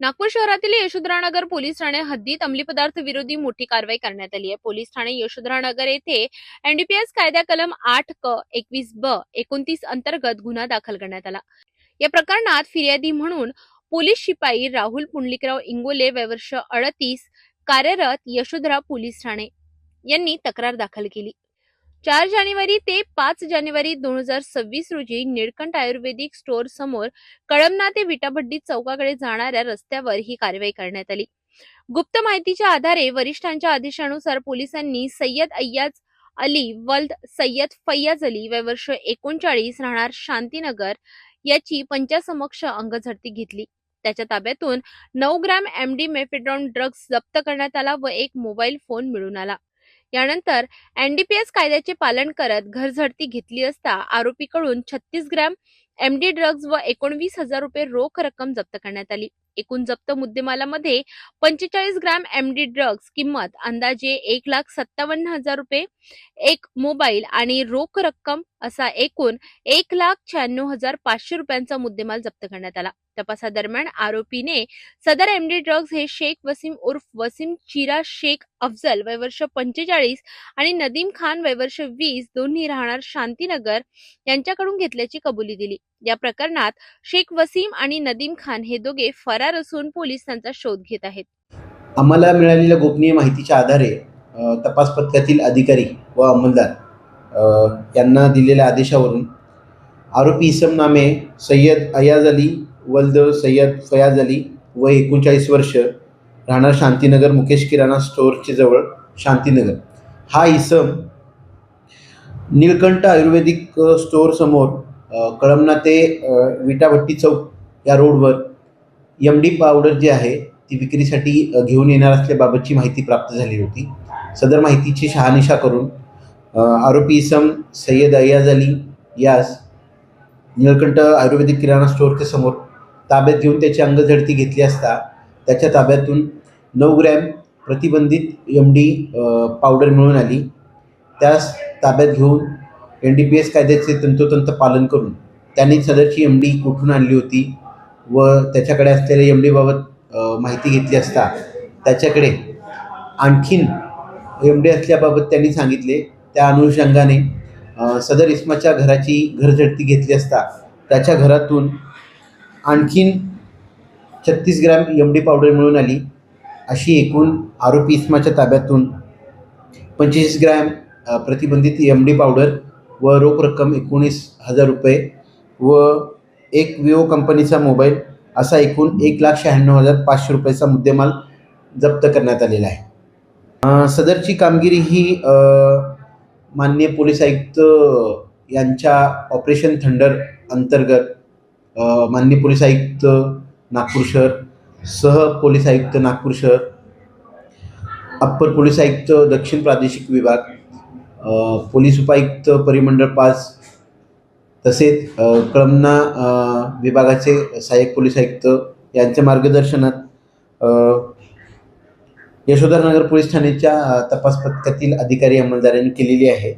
नागपूर शहरातील यशोधरानगर पोलीस ठाणे हद्दीत अंमली पदार्थ विरोधी मोठी कारवाई करण्यात आली आहे। पोलीस ठाणे यशोधरानगर येथे एनडीपीएस कायदा कलम 8 क 21 ब 29 अंतर्गत गुन्हा दाखल करण्यात आला। या प्रकरणात फिर्यादी म्हणून पोलीस शिपाई राहुल पुंडलिकराव इंगोले वय वर्ष 38 कार्यरत यशोधरा पोलीस ठाणे यांनी तक्रार दाखल केली। 4 जानेवारी ते 5 जानेवारी 2026 रोजी निळकंठ आयुर्वेदिक स्टोअर समोर कळमना ते विटाभट्टी चौकाकडे जाणाऱ्या रस्त्यावर ही कारवाई करण्यात आली। गुप्त माहितीच्या आधारे वरिष्ठांच्या आदेशानुसार पोलिसांनी सय्यद अय्याज अली वल्द सय्यद फैयाज अली वय वर्ष 39 राहणार शांतीनगर याची पंचासमक्ष अंगझडती घेतली। त्याच्या ताब्यातून 9 ग्रॅम एमडी मेफेड्रॉन ड्रग्ज जप्त करण्यात आला व एक मोबाईल फोन मिळून आला। यानंतर एनडीपीएस कायद्याचे पालन करत घरझडती घेतली असता आरोपीकडून 36 ग्रॅम एमडी ड्रग्ज व 19,000 रुपये रोख रक्कम जप्त करण्यात आली। एकूण जप्त मुद्देमालामध्ये 45 ग्रॅम एमडी ड्रग्ज किंमत अंदाजे 1,57,000 रुपये, एक मोबाईल आणि रोख रक्कम असा एकूण 1,96,500 रुपयांचा मुद्देमाल जप्त करण्यात आला। तपासादरम्यान आरोपीने सदर एमडी ड्रग्ज हे शेख वसीम उर्फ वसीम चिरा शेख अफजल वय वर्ष 45 आणि नदीम खान वय वर्ष 20 दोन्ही राहणार शांतीनगर यांच्याकडून घेतल्याची कबुली दिली। या प्रकरणात शेख वसीम आणि नदीम खान हे दोघे फरार असून पोलीस त्यांचा शोध घेत आहेत। आम्हाला मिळालेल्या गोपनीय माहितीच्या आधारे तपास पथकातील अधिकारी व अंमलदार यांना दिलेल्या आदेशावरून आरोपी इसम नामे सय्यद अयाज अली वल्द सय्यद फयाज अली वय 39 वर्ष राहणार शांतीनगर मुकेश किराणा स्टोअरचे जवळ शांतीनगर हा इसम निळकंठ आयुर्वेदिक स्टोअर समोर कळमना ते विटाभट्टी चौक या रोडवर एमडी पावडर जी आहे ती विक्रीसाठी घेऊन येणार असल्याबाबतची माहिती प्राप्त झाली होती। सदर माहितीची शहानिशा करून आरोपी इसम सय्यद अयाज अली यास निळकंठ आयुर्वेदिक किराणा स्टोअरच्या समोर ताब्यात घेऊन त्याची अंगझडती घेतली असता त्याच्या ताब्यातून 9 ग्रॅम प्रतिबंधित एमडी पावडर मिळून आली। त्यास ताब्यात घेऊन एनडीपीएस कायद्याचे तंतोतंत पालन करून त्यांनी सदरची एमडी कुठून आणली होती व त्याच्याकडे असलेल्या एमडीबाबत माहिती घेतली असता त्याच्याकडे आणखीन एमडी असल्याबाबत त्यांनी सांगितले। त्या अनुषंगाने सदर इसमाच्या घराची घरझडती घेतली असता त्याच्या घरातून आणखीन 36 ग्रॅम एमडी पावडर मिळून आली। अशी एकूण आरोपी इसमाच्या ताब्यातून 25 ग्रॅम प्रतिबंधित एमडी पावडर व रोख रक्कम 19,000 रुपये व एक विवो कंपनीचा मोबाईल असा एकूण 1,96,500 रुपयाचा मुद्देमाल जप्त करण्यात आलेला आहे। सदरची कामगिरी ही माननीय पोलीस आयुक्त यांच्या ऑपरेशन थंडर अंतर्गत माननीय पोलीस आयुक्त नागपूर शहर, सह पोलीस आयुक्त नागपूर शहर, अप्पर पोलीस आयुक्त दक्षिण प्रादेशिक विभाग, पोलीस उपायुक्त परिमंडळ 5 तसेच कळमना विभागाचे सहाय्यक पोलीस आयुक्त यांच्या मार्गदर्शनात यशोधरानगर पोलीस ठाण्याच्या तपास पथकातील अधिकारी अंमलदारांनी केलेली आहे।